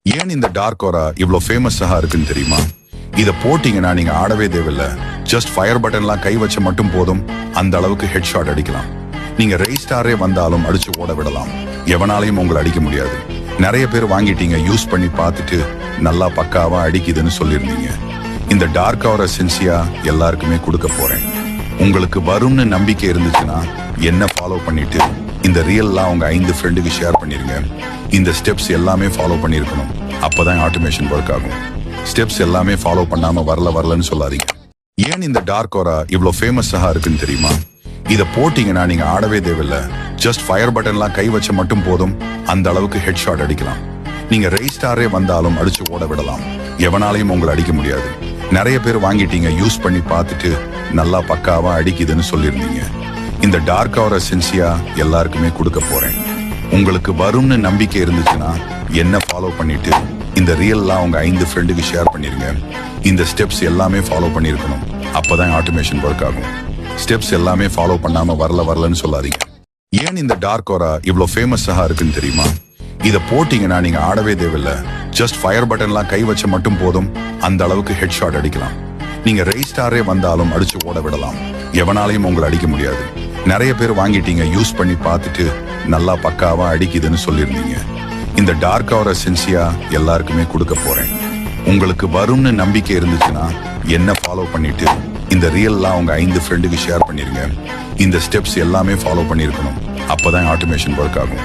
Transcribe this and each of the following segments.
ஏன் இந்த டார்க் ஆரா இவ்ளோ ஃபேமஸா இருக்குன்னு தெரியுமா? இத போட்டீங்கன்னா நீங்க ஆடவே தேவையில்ல. ஜஸ்ட் ஃபயர் பட்டன்லாம் கை வச்ச மட்டும் போதும், அந்த அளவுக்கு ஹெட் ஷாட் அடிக்கலாம். நீங்க ரெய்ஸ்டாரே வந்தாலும் அடிச்சு ஓட விடலாம். எவனாலையும் உங்களை அடிக்க முடியாது. நிறைய பேர் வாங்கிட்டீங்க, யூஸ் பண்ணி பார்த்துட்டு நல்லா பக்காவா அடிக்குதுன்னு சொல்லியிருந்தீங்க. இந்த டார்க் ஆரா சென்சியா எல்லாருக்குமே கொடுக்க போறேன். உங்களுக்கு வரும்னு நம்பிக்கை இருந்துச்சுன்னா என்ன ஃபாலோ பண்ணிட்டு இந்த ரியல்லாம் உங்க 5 ஃப்ரெண்டுக்கு ஷேர் பண்ணிருங்க. இந்த ஸ்டெப்ஸ் எல்லாமே ஃபாலோ பண்ணிருக்கணும். அப்பதான் ஆட்டோமேஷன் ஒர்க் ஆகும். ஸ்டெப்ஸ் எல்லாமே ஃபாலோ பண்ணாம வரலன்னு சொல்லாதீங்க. ஏன் இந்த டார்க் ஆரா இவ்ளோ ஃபேமஸா இருக்குன்னு தெரியுமா? இத போட்டீங்கன்னா நீங்க ஆடவே தேவையில்ல. ஜஸ்ட் ஃபயர் பட்டன்லாம் கை வச்ச மட்டும் போதும், அந்த அளவுக்கு ஹெட் ஷாட் அடிக்கலாம். நீங்க ரெய்ஸ்டாரே வந்தாலும் அடிச்சு ஓட விடலாம். எவனாலையும் உங்களை அடிக்க முடியாது. நிறைய பேர் வாங்கிட்டீங்க, யூஸ் பண்ணி பார்த்துட்டு நல்லா பக்காவா அடிக்குதுன்னு சொல்லியிருந்தீங்க. இந்த டார்க் ஆரா சென்சியா எல்லாருக்குமே கொடுக்க போறேன். உங்களுக்கு வரும்னு நம்பிக்கை இருந்துச்சுன்னா என்ன ஃபாலோ பண்ணிட்டு இந்த ரியல்லாம் உங்க 5 ஃப்ரெண்டுக்கு ஷேர் பண்ணிருங்க. இந்த ஸ்டெப்ஸ் எல்லாமே ஃபாலோ பண்ணிருக்கணும். அப்பதான் ஆட்டோமேஷன் ஒர்க் ஆகும். ஸ்டெப்ஸ் எல்லாமே ஃபாலோ பண்ணாம வரலன்னு சொல்லாதீங்க. ஏன் இந்த டார்க் ஆரா இவ்ளோ ஃபேமஸா இருக்குன்னு தெரியுமா? இத போட்டீங்கன்னா நீங்க ஆடவே தேவையில்ல. ஜஸ்ட் ஃபயர் பட்டன்லாம் கை வச்ச மட்டும் போதும், அந்த அளவுக்கு ஹெட் ஷாட் அடிக்கலாம். நீங்க ரெய்ஸ்டாரே வந்தாலும் அடிச்சு ஓட விடலாம். எவனாலையும் உங்களை அடிக்க முடியாது. நிறைய பேர் வாங்கிட்டீங்க, யூஸ் பண்ணி பார்த்துட்டு நல்லா பக்காவா அடிக்குதுன்னு சொல்லியிருந்தீங்க. இந்த டார்க் ஆரா சென்சியா எல்லாருக்குமே கொடுக்க போறேன். உங்களுக்கு வரும்னு நம்பிக்கை இருந்துச்சுன்னா என்ன ஃபாலோ பண்ணிட்டு இந்த ரியல்லாம் உங்க 5 ஃப்ரெண்டுக்கு ஷேர் பண்ணிருங்க. இந்த ஸ்டெப்ஸ் எல்லாமே ஃபாலோ பண்ணிருக்கணும். அப்பதான் ஆட்டோமேஷன் ஒர்க் ஆகும்.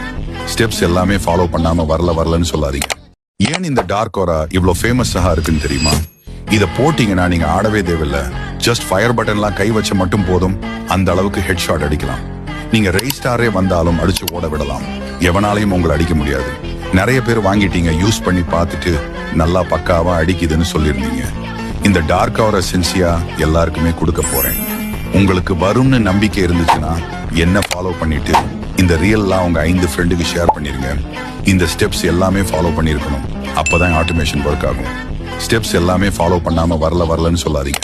ஸ்டெப்ஸ் எல்லாமே ஃபாலோ பண்ணாம வரலன்னு சொல்லாதீங்க. ஏன் இந்த டார்க் ஆரா இவ்ளோ ஃபேமஸா இருக்குன்னு தெரியுமா? இத போட்டீங்கன்னா நீங்க ஆடவே தேவையில்ல. ஜஸ்ட் ஃபயர் பட்டன்லாம் கை வச்ச மட்டும் போதும், அந்த அளவுக்கு ஹெட் ஷாட் அடிக்கலாம். நீங்க ரெய்ஸ்டாரே வந்தாலும் அடிச்சு ஓட விடலாம். எவனாலையும் உங்களை அடிக்க முடியாது. நிறைய பேர் வாங்கிட்டீங்க, யூஸ் பண்ணி பார்த்துட்டு நல்லா பக்காவா அடிக்குதுன்னு சொல்லியிருந்தீங்க. இந்த டார்க் ஆரா சென்சியா எல்லாருக்குமே கொடுக்க போறேன். உங்களுக்கு வரும்னு நம்பிக்கை இருந்துச்சுன்னா என்ன ஃபாலோ பண்ணிட்டு இந்த ரியல்லாம் உங்க 5 ஃப்ரெண்டுக்கு ஷேர் பண்ணிருங்க. இந்த ஸ்டெப்ஸ் எல்லாமே ஃபாலோ பண்ணிருக்கணும். அப்பதான் ஆட்டோமேஷன் ஒர்க் ஆகும். ஸ்டெப்ஸ் எல்லாமே ஃபாலோ பண்ணாம வரலன்னு சொல்லாதீங்க.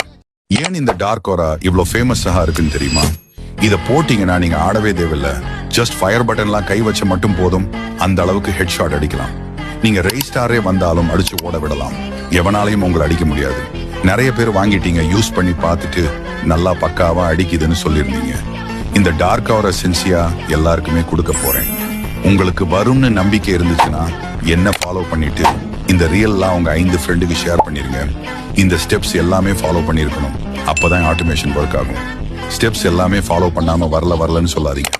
ஏன் இந்த டார்க் ஆரா இவ்ளோ ஃபேமஸா இருக்குன்னு தெரியுமா? இத போட்டீங்கன்னா நீங்க ஆடவே தேவையில்ல. ஜஸ்ட் ஃபயர் பட்டன்லாம் கை வச்ச மட்டும் போதும், அந்த அளவுக்கு ஹெட் ஷாட் அடிக்கலாம். நீங்க ரெய்ஸ்டாரே வந்தாலும் அடிச்சு ஓட விடலாம். எவனாலையும் உங்களை அடிக்க முடியாது. நிறைய பேர் வாங்கிட்டீங்க, யூஸ் பண்ணி பார்த்துட்டு நல்லா பக்காவா அடிக்குதுன்னு சொல்லியிருந்தீங்க. இந்த டார்க் ஆரா சென்சியா எல்லாருக்குமே கொடுக்க போறேன். உங்களுக்கு வரும்னு நம்பிக்கை இருந்துச்சுன்னா என்ன ஃபாலோ பண்ணிட்டு இந்த ரியல்லாம் உங்க 5 ஃப்ரெண்டுக்கு ஷேர் பண்ணிருங்க. இந்த ஸ்டெப்ஸ் எல்லாமே ஃபாலோ பண்ணிருக்கணும். அப்பதான் ஆட்டோமேஷன் ஒர்க் ஆகும். ஸ்டெப்ஸ் எல்லாமே ஃபாலோ பண்ணாம வரலன்னு சொல்லாதீங்க.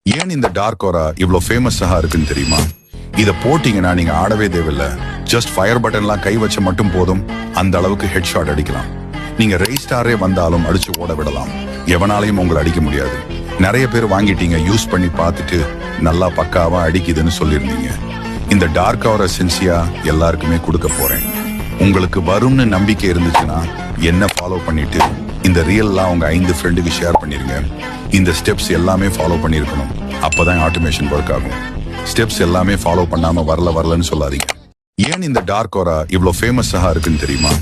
ஏன் இந்த டார்க் ஆரா இவ்ளோ ஃபேமஸா இருக்குன்னு தெரியுமா? இத போட்டீங்கன்னா நீங்க ஆடவே தேவையில்ல. ஜஸ்ட் ஃபயர் பட்டன்லாம் கை வச்ச மட்டும் போதும், அந்த அளவுக்கு ஹெட் ஷாட் அடிக்கலாம். நீங்க ரெய்ஸ்டாரே வந்தாலும் அடிச்சு ஓட விடலாம். எவனாலையும் உங்களை அடிக்க முடியாது. நிறைய பேர் வாங்கிட்டீங்க, யூஸ் பண்ணி பார்த்துட்டு நல்லா பக்காவா அடிக்குதுன்னு சொல்லியிருந்தீங்க. இந்த டார்க் ஆரா சென்சியா எல்லாருக்குமே கொடுக்க போறேன். உங்களுக்கு வரும்னு நம்பிக்கை இருந்துச்சுன்னா என்ன ஃபாலோ பண்ணிட்டு இந்த ரியல்லாம் உங்க 5 ஃப்ரெண்டுக்கு ஷேர் பண்ணிருங்க. இந்த ஸ்டெப்ஸ் எல்லாமே ஃபாலோ பண்ணிருக்கணும். அப்பதான் ஆட்டோமேஷன் ஒர்க் ஆகும். ஸ்டெப்ஸ் எல்லாமே ஃபாலோ பண்ணாம வரலன்னு சொல்லாதீங்க. ஏன் இந்த டார்க் ஆரா இவ்ளோ ஃபேமஸா இருக்குன்னு தெரியுமா?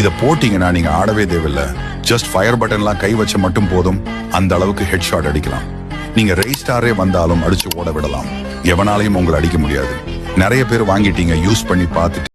இத போட்டீங்கன்னா நீங்க ஆடவே தேவையில்ல. ஜஸ்ட் ஃபயர் பட்டன்லாம் கை வச்ச மட்டும் போதும், அந்த அளவுக்கு ஹெட் ஷாட் அடிக்கலாம். நீங்க ரெய்ஸ்டாரே வந்தாலும் அடிச்சு ஓட விடலாம். எவனாலையும் உங்களை அடிக்க முடியாது. நிறைய பேர் வாங்கிட்டீங்க, யூஸ் பண்ணி பார்த்துட்டு